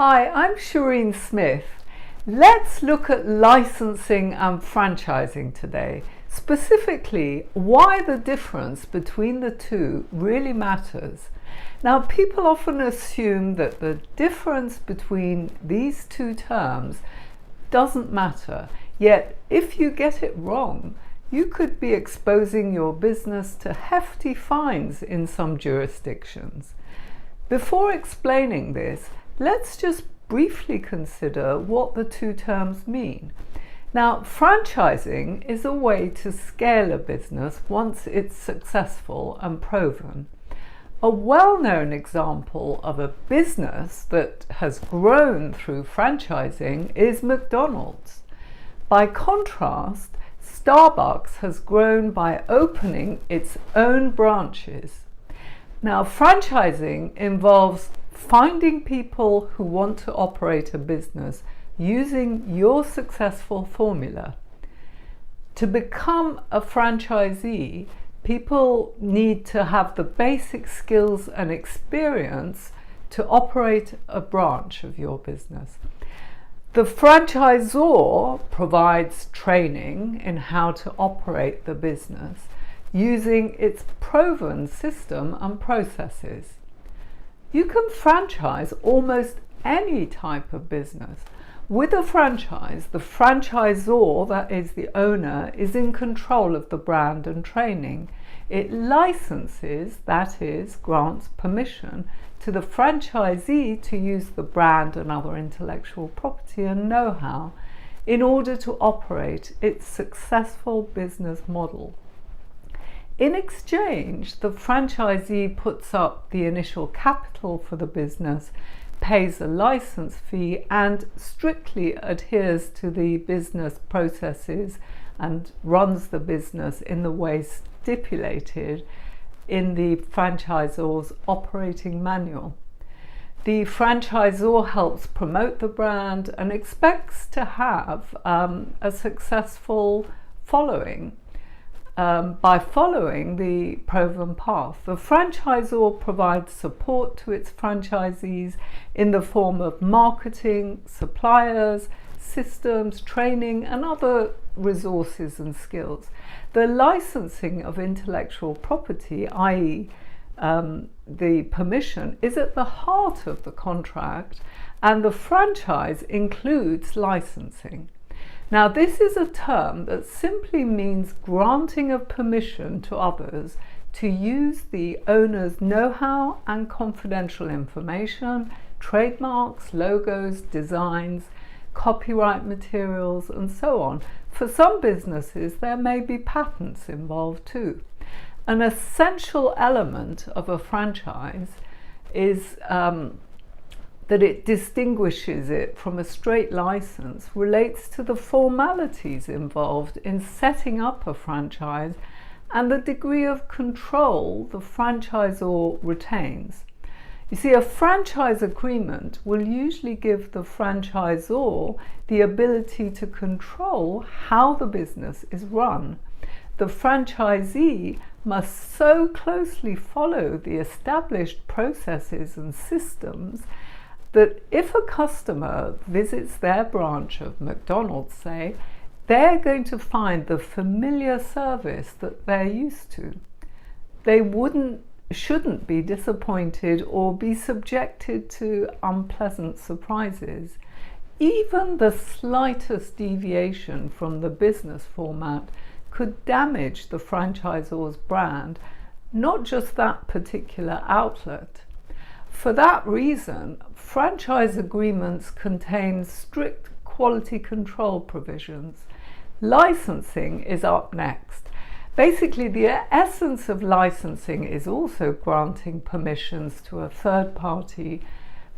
Hi, I'm Shireen Smith. Let's look at licensing and franchising today. Specifically, why the difference between the two really matters. Now, people often assume that the difference between these two terms doesn't matter. Yet, if you get it wrong, you could be exposing your business to hefty fines in some jurisdictions. Before explaining this, let's just briefly consider what the two terms mean. Now, franchising is a way to scale a business once it's successful and proven. A well-known example of a business that has grown through franchising is McDonald's. By contrast, Starbucks has grown by opening its own branches. Now, franchising involves finding people who want to operate a business using your successful formula. To become a franchisee, people need to have the basic skills and experience to operate a branch of your business. The franchisor provides training in how to operate the business using its proven system and processes. You can franchise almost any type of business. With a franchise, the franchisor, that is the owner, is in control of the brand and training. It licenses, that is, grants permission to the franchisee to use the brand and other intellectual property and know-how in order to operate its successful business model. In exchange, the franchisee puts up the initial capital for the business, pays a license fee, and strictly adheres to the business processes and runs the business in the way stipulated in the franchisor's operating manual. The franchisor helps promote the brand and expects to have a successful following. By following the proven path. The franchisor provides support to its franchisees in the form of marketing, suppliers, systems, training, and other resources and skills. The licensing of intellectual property, i.e., the permission, is at the heart of the contract, and the franchise includes licensing. Now, this is a term that simply means granting of permission to others to use the owner's know-how and confidential information, trademarks, logos, designs, copyright materials, and so on. For some businesses, there may be patents involved too. An essential element of a franchise is that it distinguishes it from a straight license relates to the formalities involved in setting up a franchise and the degree of control the franchisor retains. You see, a franchise agreement will usually give the franchisor the ability to control how the business is run. The franchisee must so closely follow the established processes and systems that if a customer visits their branch of McDonald's, say, they're going to find the familiar service that they're used to. They shouldn't be disappointed or be subjected to unpleasant surprises. Even the slightest deviation from the business format could damage the franchisor's brand, not just that particular outlet. For that reason, franchise agreements contain strict quality control provisions. Licensing is up next. Basically, the essence of licensing is also granting permissions to a third party,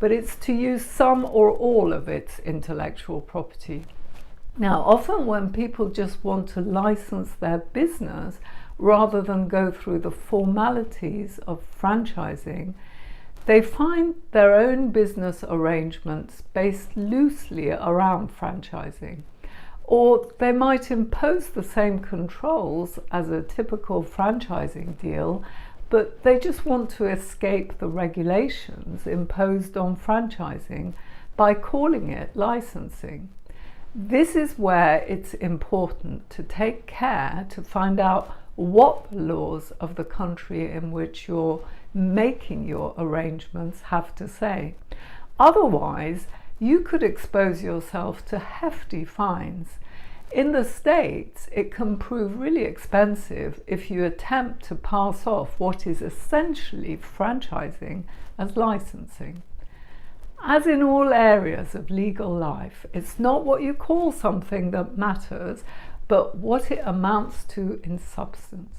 but it's to use some or all of its intellectual property. Now, often when people just want to license their business rather than go through the formalities of franchising, they find their own business arrangements based loosely around franchising, or they might impose the same controls as a typical franchising deal, but they just want to escape the regulations imposed on franchising by calling it licensing. This is where it's important to take care to find out what the laws of the country in which you're making your arrangements have to say. Otherwise, you could expose yourself to hefty fines. In the States, it can prove really expensive if you attempt to pass off what is essentially franchising as licensing. As in all areas of legal life, it's not what you call something that matters, but what it amounts to in substance.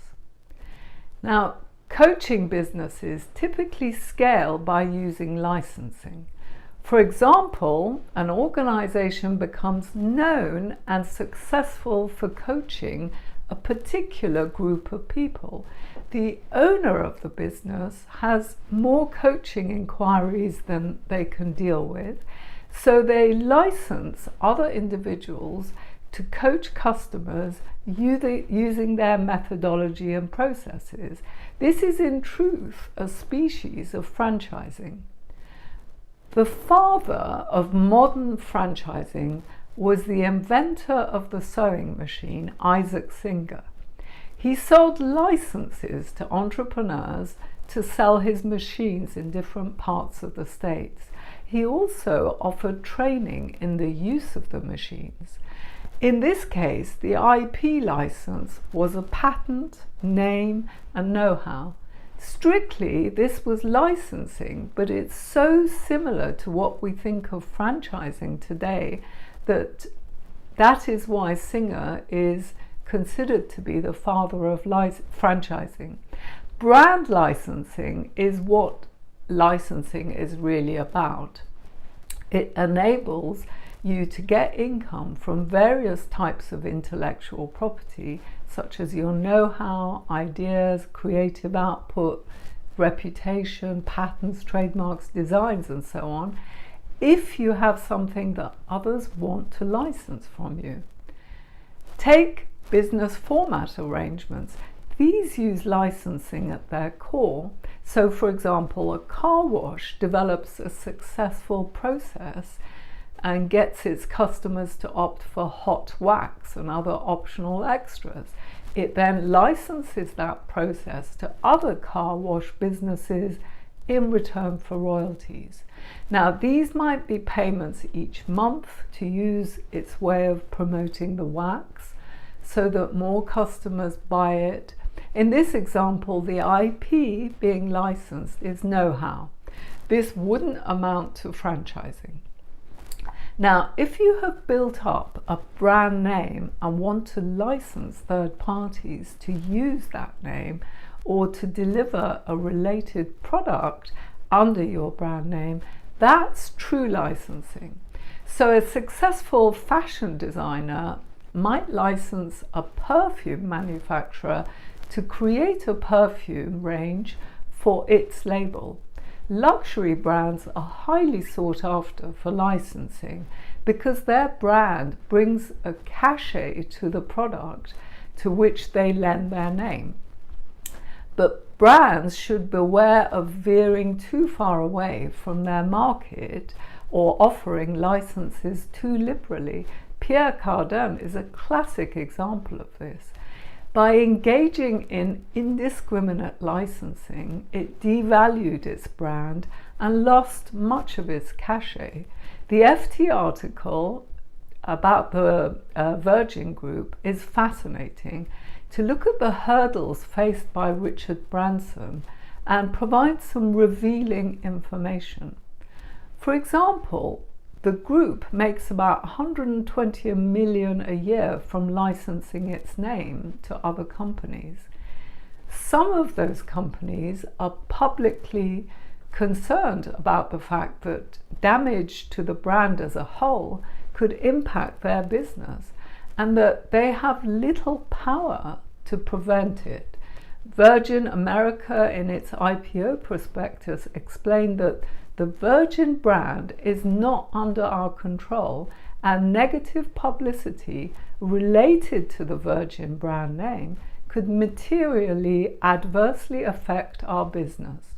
Now, coaching businesses typically scale by using licensing. For example, an organization becomes known and successful for coaching a particular group of people. The owner of the business has more coaching inquiries than they can deal with, so they license other individuals to coach customers using their methodology and processes. This is in truth a species of franchising. The father of modern franchising was the inventor of the sewing machine, Isaac Singer. He sold licenses to entrepreneurs to sell his machines in different parts of the States. He also offered training in the use of the machines. In this case, the IP license was a patent, name, and know-how. Strictly, this was licensing, but it's so similar to what we think of franchising today that is why Singer is considered to be the father of franchising. Brand licensing is what licensing is really about. It enables you to get income from various types of intellectual property, such as your know-how, ideas, creative output, reputation, patents, trademarks, designs, and so on, if you have something that others want to license from you. Take business format arrangements. These use licensing at their core. So, for example, a car wash develops a successful process and gets its customers to opt for hot wax and other optional extras. It then licenses that process to other car wash businesses in return for royalties. Now, these might be payments each month to use its way of promoting the wax so that more customers buy it. In this example, the IP being licensed is know-how. This wouldn't amount to franchising. Now, if you have built up a brand name and want to license third parties to use that name or to deliver a related product under your brand name, that's true licensing. So a successful fashion designer might license a perfume manufacturer to create a perfume range for its label. Luxury brands are highly sought after for licensing because their brand brings a cachet to the product to which they lend their name. But brands should beware of veering too far away from their market or offering licenses too liberally. Pierre Cardin is a classic example of this. By engaging in indiscriminate licensing, it devalued its brand and lost much of its cachet. The FT article about the Virgin Group is fascinating to look at the hurdles faced by Richard Branson and provide some revealing information. For example, the group makes about 120 million a year from licensing its name to other companies. Some of those companies are publicly concerned about the fact that damage to the brand as a whole could impact their business and that they have little power to prevent it. Virgin America, in its IPO prospectus, explained that the Virgin brand is not under our control and negative publicity related to the Virgin brand name could materially adversely affect our business.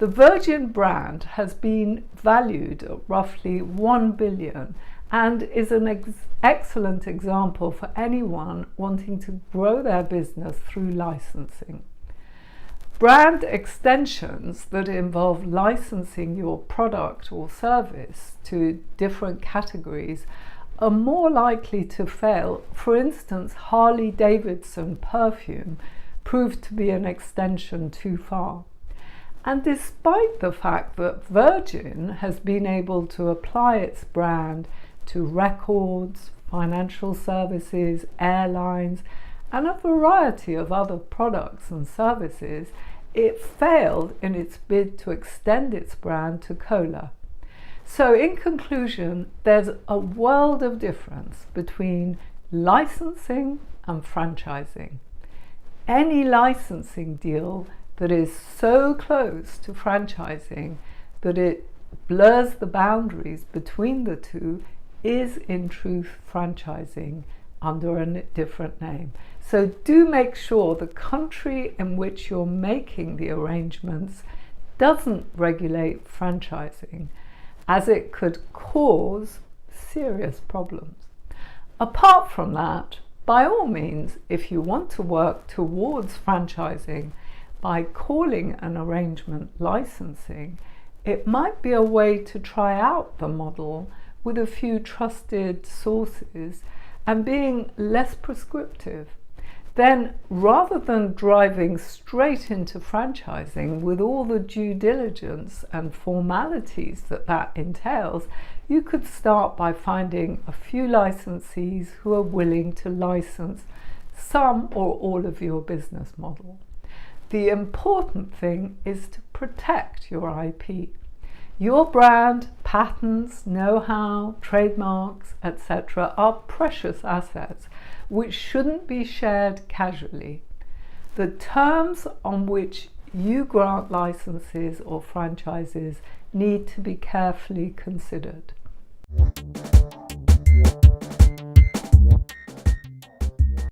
The Virgin brand has been valued at roughly 1 billion and is an excellent example for anyone wanting to grow their business through licensing. Brand extensions that involve licensing your product or service to different categories are more likely to fail. For instance, Harley Davidson perfume proved to be an extension too far. And despite the fact that Virgin has been able to apply its brand to records, financial services, airlines, and a variety of other products and services, it failed in its bid to extend its brand to cola. So in conclusion, there's a world of difference between licensing and franchising. Any licensing deal that is so close to franchising that it blurs the boundaries between the two is in truth franchising under a different name. So do make sure the country in which you're making the arrangements doesn't regulate franchising, as it could cause serious problems. Apart from that, by all means, if you want to work towards franchising by calling an arrangement licensing, it might be a way to try out the model with a few trusted sources and being less prescriptive. Then, rather than driving straight into franchising with all the due diligence and formalities that entails, you could start by finding a few licensees who are willing to license some or all of your business model. The important thing is to protect your IP. Your brand, patents, know-how, trademarks, etc. are precious assets which shouldn't be shared casually. The terms on which you grant licenses or franchises need to be carefully considered.